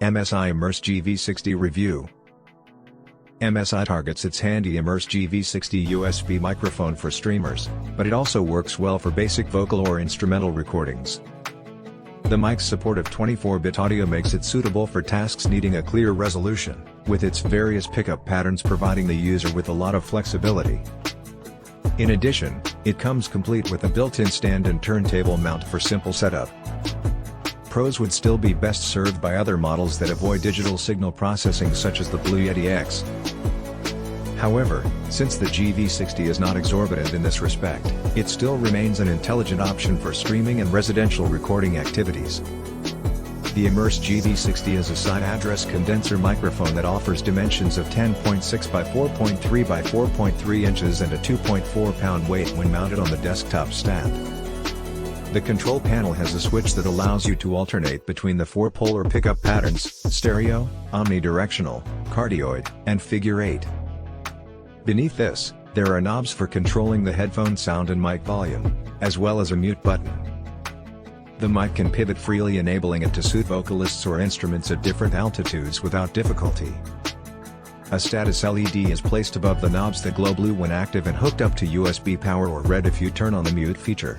MSI Immerse GV60 Review. MSI targets its handy Immerse GV60 USB microphone for streamers, but it also works well for basic vocal or instrumental recordings. The mic's support of 24-bit audio makes it suitable for tasks needing a clear resolution, with its various pickup patterns providing the user with a lot of flexibility. In addition, it comes complete with a built-in stand and turntable mount for simple setup. Pros would still be best served by other models that avoid digital signal processing such as the Blue Yeti X. However, since the GV60 is not exorbitant in this respect, it still remains an intelligent option for streaming and residential recording activities. The Immerse GV60 is a side address condenser microphone that offers dimensions of 10.6 by 4.3 by 4.3 inches and a 2.4-pound weight when mounted on the desktop stand. The control panel has a switch that allows you to alternate between the 4 polar pickup patterns, stereo, omnidirectional, cardioid, and figure 8. Beneath this, there are knobs for controlling the headphone sound and mic volume, as well as a mute button. The mic can pivot freely, enabling it to suit vocalists or instruments at different altitudes without difficulty. A status LED is placed above the knobs that glow blue when active and hooked up to USB power, or red if you turn on the mute feature.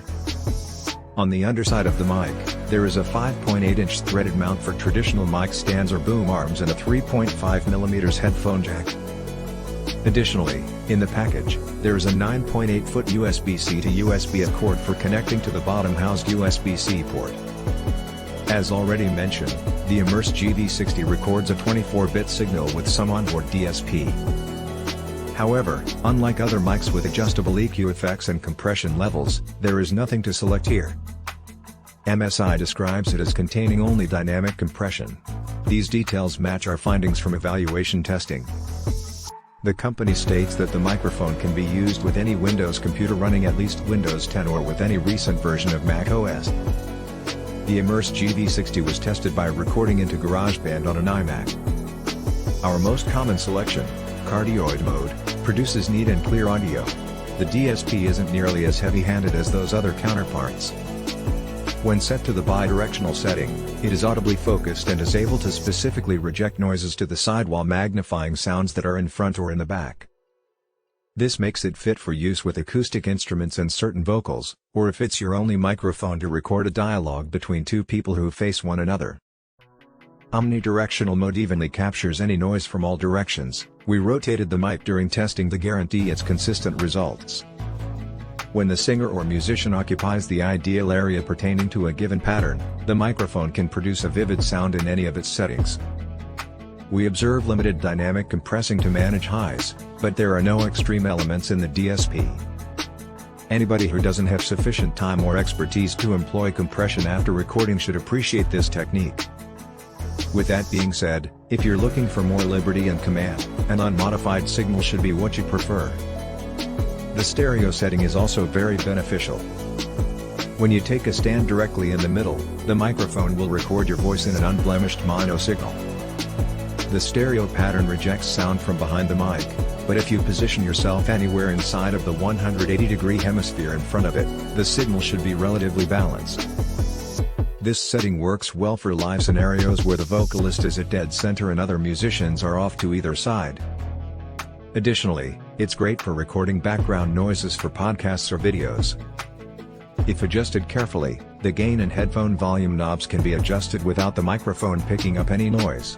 On the underside of the mic, there is a 5.8-inch threaded mount for traditional mic stands or boom arms and a 3.5mm headphone jack. Additionally, in the package, there is a 9.8-foot USB-C to USB-A cord for connecting to the bottom-housed USB-C port. As already mentioned, the Immerse GV60 records a 24-bit signal with some onboard DSP. However, unlike other mics with adjustable EQ effects and compression levels, there is nothing to select here. MSI describes it as containing only dynamic compression. These details match our findings from evaluation testing. The company states that the microphone can be used with any Windows computer running at least Windows 10 or with any recent version of Mac OS. The Immerse GV60 was tested by recording into GarageBand on an iMac. Our most common selection, cardioid mode, produces neat and clear audio. The DSP isn't nearly as heavy-handed as those other counterparts. When set to the bidirectional setting, it is audibly focused and is able to specifically reject noises to the side while magnifying sounds that are in front or in the back. This makes it fit for use with acoustic instruments and certain vocals, or if it's your only microphone to record a dialogue between two people who face one another. Omnidirectional mode evenly captures any noise from all directions. We rotated the mic during testing to guarantee its consistent results. When the singer or musician occupies the ideal area pertaining to a given pattern, the microphone can produce a vivid sound in any of its settings. We observe limited dynamic compressing to manage highs, but there are no extreme elements in the DSP. Anybody who doesn't have sufficient time or expertise to employ compression after recording should appreciate this technique. With that being said, if you're looking for more liberty and command, an unmodified signal should be what you prefer. The stereo setting is also very beneficial. When you take a stand directly in the middle, the microphone will record your voice in an unblemished mono signal. The stereo pattern rejects sound from behind the mic, but if you position yourself anywhere inside of the 180-degree hemisphere in front of it, the signal should be relatively balanced. This setting works well for live scenarios where the vocalist is at dead center and other musicians are off to either side. Additionally, it's great for recording background noises for podcasts or videos. If adjusted carefully, the gain and headphone volume knobs can be adjusted without the microphone picking up any noise.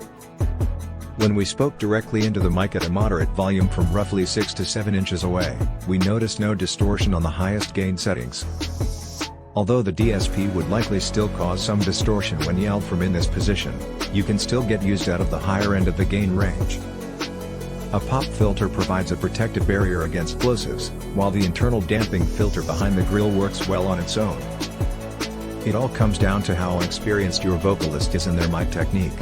When we spoke directly into the mic at a moderate volume from roughly 6 to 7 inches away, we noticed no distortion on the highest gain settings. Although the DSP would likely still cause some distortion when yelled from in this position, you can still get used out of the higher end of the gain range. A pop filter provides a protective barrier against plosives, while the internal damping filter behind the grill works well on its own. It all comes down to how experienced your vocalist is in their mic technique.